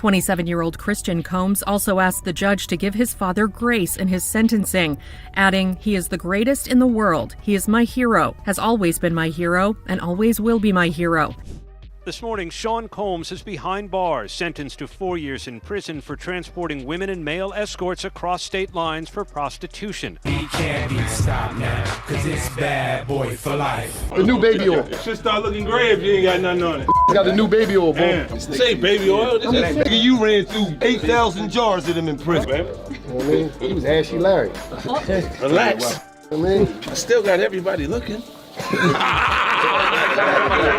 27-year-old Christian Combs also asked the judge to give his father grace in his sentencing, adding, "He is the greatest in the world. He is my hero, has always been my hero, and always will be my hero." This morning, Sean Combs is behind bars, sentenced to 4 years in prison for transporting women and male escorts across state lines for prostitution. He can't be stopped now, cause it's bad boy for life. The new baby oil. It should start looking gray if you ain't got nothing on it. Got the new baby oil, bro. This ain't baby oil. Nigga, you ran through 8,000 jars of them in prison. You know what I mean? He was Ashy Larry. Relax. I still got everybody looking.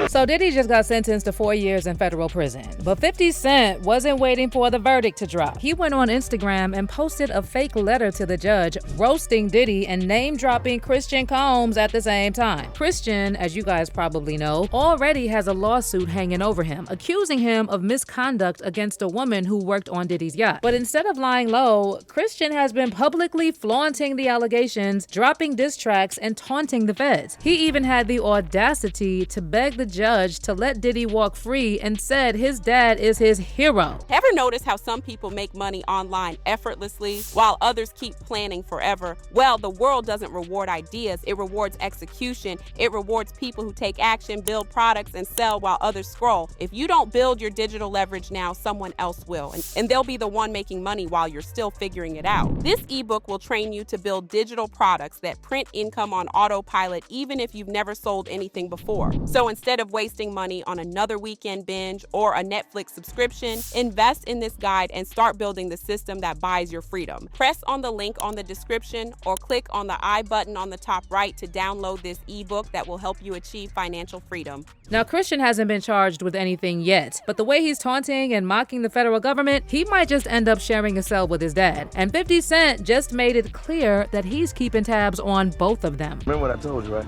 So Diddy just got sentenced to 4 years in federal prison. But 50 Cent wasn't waiting for the verdict to drop. He went on Instagram and posted a fake letter to the judge, roasting Diddy and name-dropping Christian Combs at the same time. Christian, as you guys probably know, already has a lawsuit hanging over him, accusing him of misconduct against a woman who worked on Diddy's yacht. But instead of lying low, Christian has been publicly flaunting the allegations, dropping diss tracks, and taunting the feds. He even had the audacity to beg the judge to let Diddy walk free and said his dad is his hero. Ever notice how some people make money online effortlessly while others keep planning forever? Well, the world doesn't reward ideas, it rewards execution. It rewards people who take action, build products, and sell while others scroll. If you don't build your digital leverage now, someone else will, and they'll be the one making money while you're still figuring it out. This ebook will train you to build digital products that print income on autopilot even if you've never sold anything before. So instead of wasting money on another weekend binge or a Netflix subscription, invest in this guide and start building the system that buys your freedom. Press on the link on the description or click on the I button on the top right to download this ebook that will help you achieve financial freedom. Now, Christian hasn't been charged with anything yet, but the way he's taunting and mocking the federal government, he might just end up sharing a cell with his dad. And 50 Cent just made it clear that he's keeping tabs on both of them. Remember what I told you, right?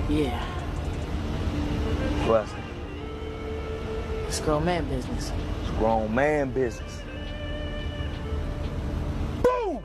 Yeah. What I said? It's grown man business. It's grown man business. Boom!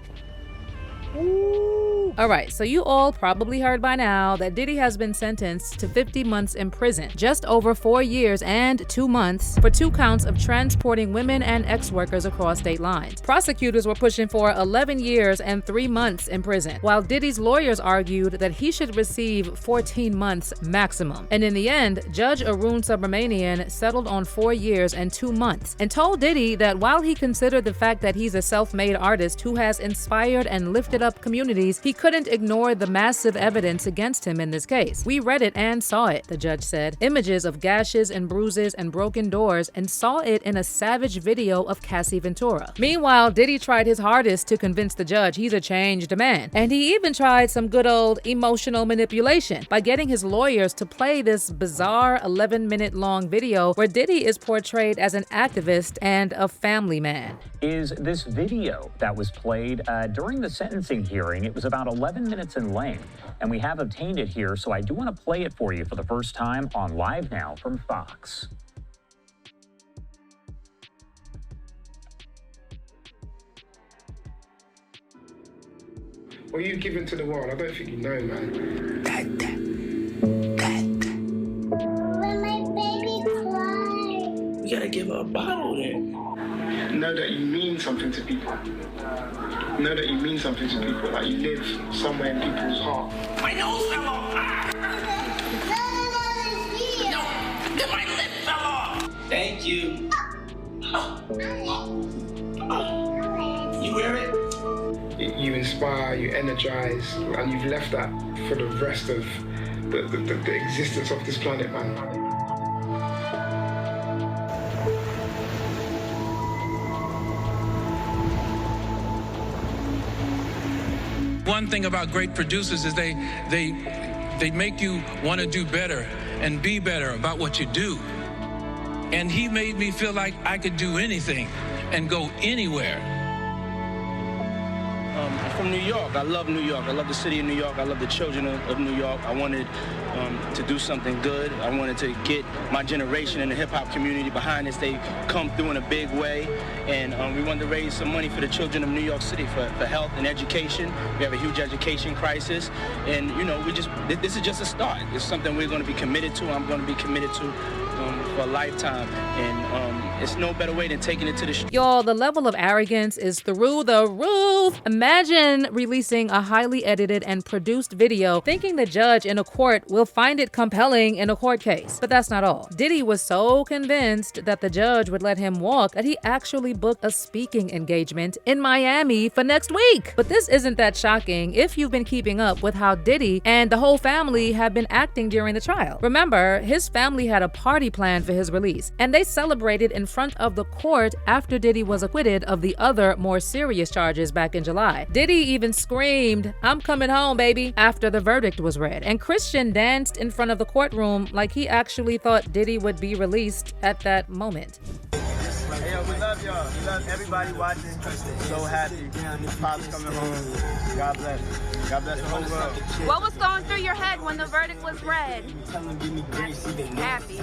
All right, so you all probably heard by now that Diddy has been sentenced to 50 months in prison, just over 4 years and 2 months, for 2 counts of transporting women and ex-workers across state lines. Prosecutors were pushing for 11 years and 3 months in prison, while Diddy's lawyers argued that he should receive 14 months maximum. And in the end, Judge Arun Subramanian settled on 4 years and 2 months and told Diddy that while he considered the fact that he's a self-made artist who has inspired and lifted up communities, he couldn't ignore the massive evidence against him in this case. "We read it and saw it," the judge said. Images of gashes and bruises and broken doors, and saw it in a savage video of Cassie Ventura. Meanwhile, Diddy tried his hardest to convince the judge he's a changed man. And he even tried some good old emotional manipulation by getting his lawyers to play this bizarre 11-minute long video where Diddy is portrayed as an activist and a family man. Is this video that was played during the sentencing hearing. It was about 11 minutes in length, and we have obtained it here, so I do want to play it for you for the first time on Live Now from Fox. What you've given to the world, I don't think you know, man. When my baby cries. You gotta give her a bottle then. Know that you mean something to people. Know that you mean something to people. Like you live somewhere in people's heart. My nose fell off. No, then my lip fell off. Thank you. You hear it? You inspire, you energize, and you've left that for the rest of the existence of this planet, man. One thing about great producers is they make you want to do better and be better about what you do. And he made me feel like I could do anything and go anywhere. I'm from New York. I love New York. I love the city of New York. I love the children of New York. I wanted to do something good. I wanted to get my generation in the hip-hop community behind us. They come through in a big way. And we wanted to raise some money for the children of New York City for health and education. We have a huge education crisis. And, you know, this is just a start. It's something we're going to be committed to. I'm going to be committed to for a lifetime. And It's no better way than taking it to the Y'all, the level of arrogance is through the roof. Imagine releasing a highly edited and produced video thinking the judge in a court will find it compelling in a court case. But that's not all. Diddy was so convinced that the judge would let him walk that he actually booked a speaking engagement in Miami for next week. But this isn't that shocking if you've been keeping up with how Diddy and the whole family have been acting during the trial. Remember, his family had a party planned for his release, and they celebrated in front of the court after Diddy was acquitted of the other more serious charges back in July. Diddy even screamed, "I'm coming home, baby," after the verdict was read, and Christian danced in front of the courtroom like he actually thought Diddy would be released at that moment. Hey, yo, we love y'all. We love everybody watching. So happy. Pop's coming home. God bless. God bless the whole world. What was going through your head when the verdict was read? Happy.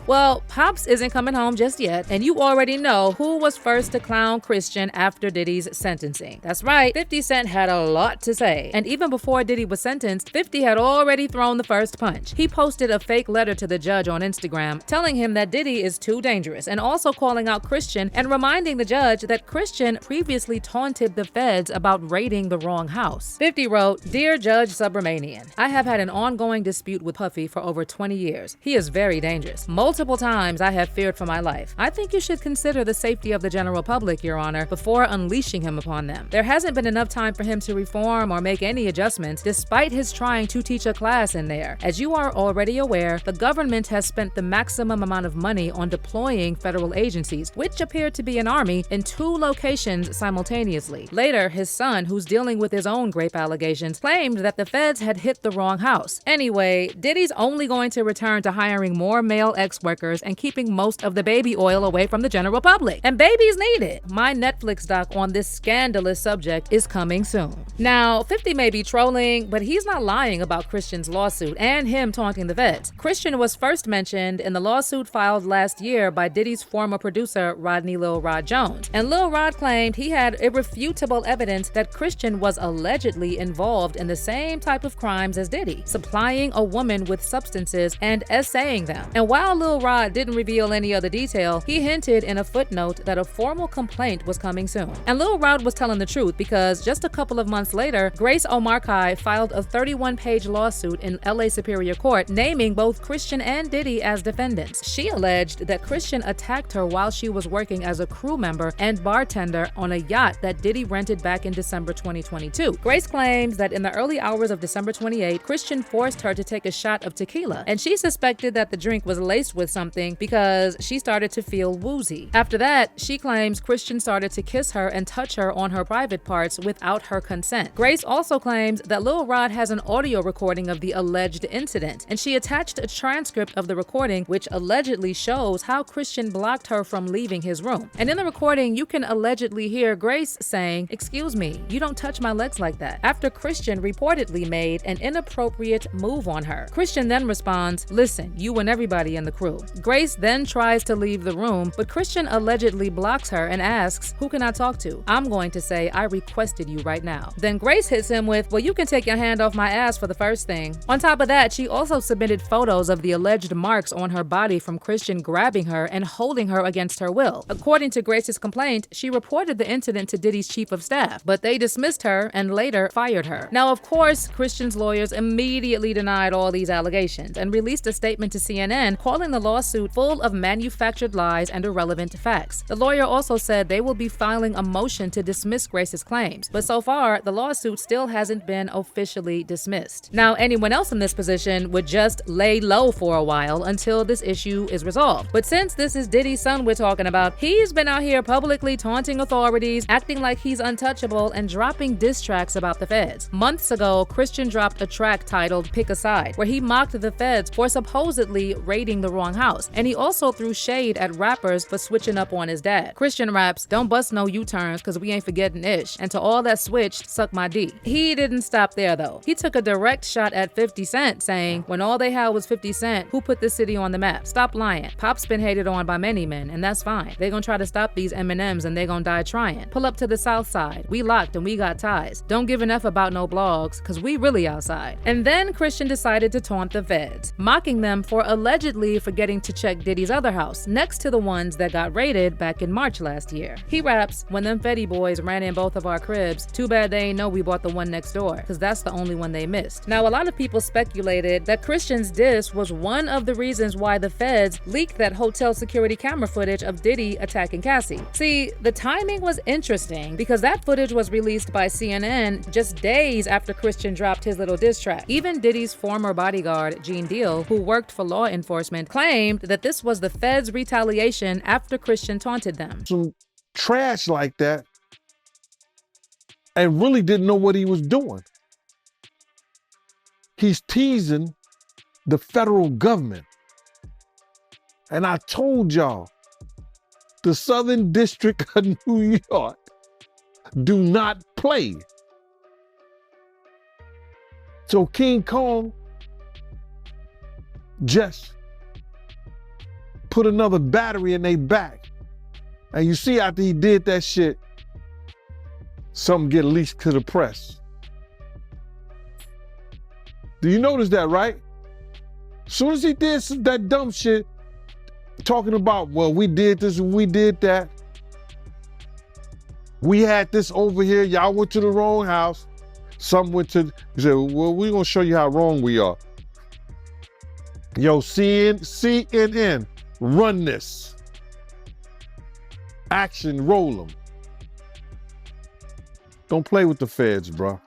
Well, Pops isn't coming home just yet, and you already know who was first to clown Christian after Diddy's sentencing. That's right, 50 Cent had a lot to say. And even before Diddy was sentenced, 50 had already thrown the first punch. He posted a fake letter to the judge on Instagram telling him that Diddy is too dangerous, and also calling out Christian and reminding the judge that Christian previously taunted the feds about raiding the wrong house. 50 wrote, "Dear Judge Subramanian, I have had an ongoing dispute with Puffy for over 20 years. He is very dangerous. Multiple times I have feared for my life. I think you should consider the safety of the general public, Your Honor, before unleashing him upon them. There hasn't been enough time for him to reform or make any adjustments, despite his trying to teach a class in there. As you are already aware, the government has spent the maximum amount of money on deploying federal agencies, which appear to be an army, in 2 locations simultaneously. Later, his son, who's dealing with his own rape allegations, claimed that the feds had hit the wrong house. Anyway, Diddy's only going to return to hiring more male ex-workers and keeping most of the baby oil away from the general public. And babies need it. My Netflix doc on this scandalous subject is coming soon. Now, 50 may be trolling, but he's not lying about Christian's lawsuit and him taunting the feds. Christian was first mentioned in the lawsuit filed last year by Diddy's former producer, Rodney Lil Rod Jones. And Lil Rod claimed he had irrefutable evidence that Christian was allegedly involved in the same type of crimes as Diddy, supplying a woman with substances and essaying them. And while Lil Rod didn't reveal any other detail, he hinted in a footnote that a formal complaint was coming soon. And Lil Rod was telling the truth because just a couple of months later, Grace O'Marcaigh filed a 31-page lawsuit in LA Superior Court naming both Christian and Diddy as defendants. She alleged that Christian attacked her while she was working as a crew member and bartender on a yacht that Diddy rented back in December 2022. Grace claims that in the early hours of December 28, Christian forced her to take a shot of tequila, and she suspected that the drink was laced with something because she started to feel woozy. After that, she claims Christian started to kiss her and touch her on her private parts without her consent. Grace also claims that Lil Rod has an audio recording of the alleged incident, and she attached a transcript of the recording which allegedly shows how Christian blocked her from leaving his room. And in the recording, you can allegedly hear Grace saying, "Excuse me, you don't touch my legs like that," after Christian reportedly made an inappropriate move on her. Christian then responds, "Listen, you and everybody in the crew." Grace then tries to leave the room, but Christian allegedly blocks her and asks, "Who can I talk to?" "I'm going to say I requested you right now." Then Grace hits him with, "Well, you can take your hand off my ass for the first thing." On top of that, she also submitted photos of the alleged marks on her body from Christian grabbing her and holding her against her will. According to Grace's complaint, she reported the incident to Diddy's chief of staff, but they dismissed her and later fired her. Now, of course, Christian's lawyers immediately denied all these allegations and released a statement to CNN calling the lawsuit full of manufactured lies and irrelevant facts. The lawyer also said they will be filing a motion to dismiss Grace's claims, but so far, the lawsuit still hasn't been officially dismissed. Now, anyone else in this position would just lay low for a while until this issue is resolved. But since this is Diddy's son we're talking about, he's been out here publicly taunting authorities, acting like he's untouchable, and dropping diss tracks about the feds. Months ago, Christian dropped a track titled "Pick a Side," where he mocked the feds for supposedly raiding the wrong house, and he also threw shade at rappers for switching up on his dad. Christian raps, "Don't bust no U-turns cause we ain't forgetting ish, and to all that switched, suck my D." He didn't stop there though. He took a direct shot at 50 Cent, saying, "When all they had was 50 Cent, who put this city on the map? Stop lying. Pop's been hated on by many men, and that's fine. They gonna try to stop these M&Ms and they gonna die trying. Pull up to the south side. We locked and we got ties. Don't give an F about no blogs, cause we really outside." And then Christian decided to taunt the feds, mocking them for allegedly forgetting to check Diddy's other house, next to the ones that got raided back in March last year. He raps, "When them Fetty boys ran in both of our cribs, too bad they ain't know we bought the one next door, because that's the only one they missed." Now, a lot of people speculated that Christian's diss was one of the reasons why the feds leaked that hotel security camera footage of Diddy attacking Cassie. See, the timing was interesting because that footage was released by CNN just days after Christian dropped his little diss track. Even Diddy's former bodyguard, Gene Deal, who worked for law enforcement, claimed that this was the feds' retaliation after Christian taunted them. Some trash like that and really didn't know what he was doing. He's teasing the federal government. And I told y'all, the Southern District of New York do not play. So King Kong just put another battery in their back. And you see after he did that shit, something get leaked to the press. Do you notice that, right? As soon as he did that dumb shit, talking about, well, we did this and we did that. We had this over here, y'all went to the wrong house. Some went to, he said, well, we're gonna show you how wrong we are. Yo, CNN, run this. Action, roll them. Don't play with the feds, bro.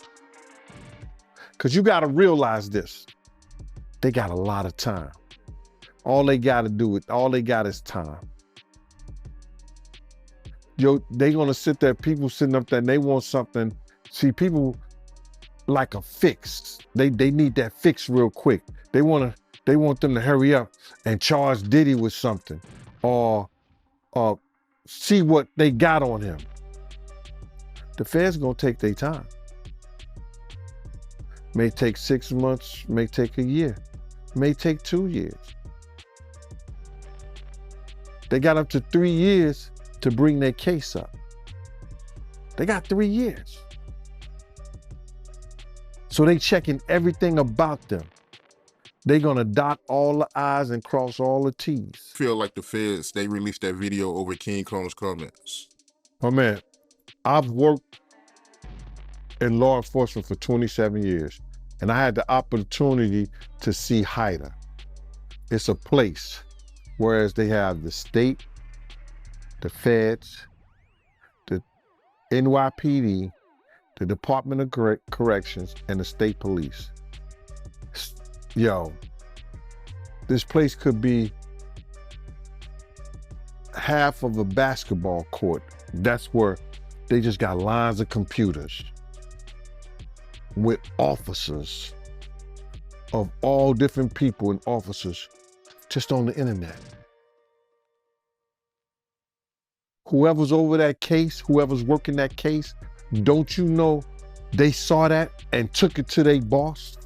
Because you got to realize this. They got a lot of time. All they got is time. Yo, they going to sit there, people sitting up there and they want something. See, people like a fix. They need that fix real quick. They want them to hurry up and charge Diddy with something or see what they got on him. The feds gonna take their time. May take 6 months, may take a year, may take 2 years. They got up to 3 years to bring their case up. They got 3 years. So they checking everything about them. They gonna dot all the I's and cross all the T's. Feel like the feds, they released that video over King Kong's comments. Oh man, I've worked in law enforcement for 27 years, and I had the opportunity to see HIDA. It's a place, whereas they have the state, the feds, the NYPD, the Department of Corrections, and the state police. Yo, this place could be half of a basketball court. That's where they just got lines of computers with officers of all different people and officers just on the internet. Whoever's over that case, whoever's working that case, don't you know they saw that and took it to their boss?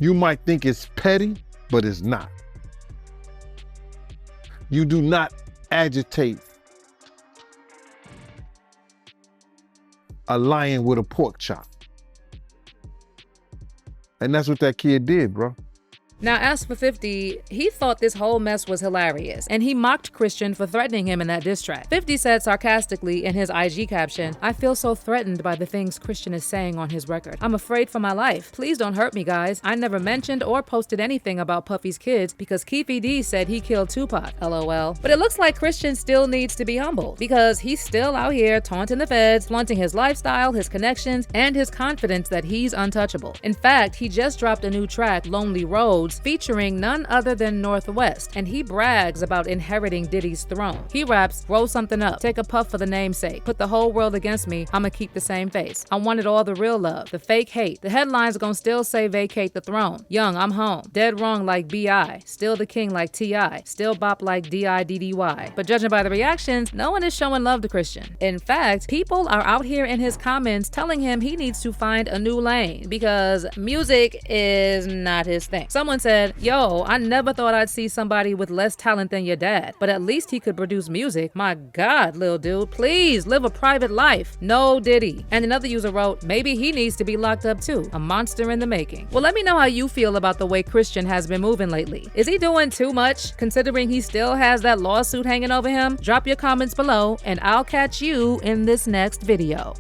You might think it's petty, but it's not. You do not agitate a lion with a pork chop. And that's what that kid did, bro. Now, as for 50, he thought this whole mess was hilarious, and he mocked Christian for threatening him in that diss track. 50 said sarcastically in his IG caption, "I feel so threatened by the things Christian is saying on his record. I'm afraid for my life. Please don't hurt me, guys. I never mentioned or posted anything about Puffy's kids because Keefy D said he killed Tupac, LOL. But it looks like Christian still needs to be humble because he's still out here taunting the feds, flaunting his lifestyle, his connections, and his confidence that he's untouchable. In fact, he just dropped a new track, Lonely Roads, featuring none other than Northwest, and he brags about inheriting Diddy's throne. He raps, "Roll something up, take a puff for the namesake, put the whole world against me, I'ma keep the same face. I wanted all the real love, the fake hate. The headlines gon' still say vacate the throne. Young, I'm home. Dead wrong like B.I. Still the king like T.I. Still bop like D.I.D.D.Y. But judging by the reactions, no one is showing love to Christian. In fact, people are out here in his comments telling him he needs to find a new lane because music is not his thing. Someone Someone said, yo, I never thought I'd see somebody with less talent than your dad, but at least he could produce music. My God, little dude, please live a private life. No Diddy. And another user wrote, maybe he needs to be locked up too. A monster in the making. Well, let me know how you feel about the way Christian has been moving lately. Is he doing too much, considering he still has that lawsuit hanging over him? Drop your comments below, and I'll catch you in this next video.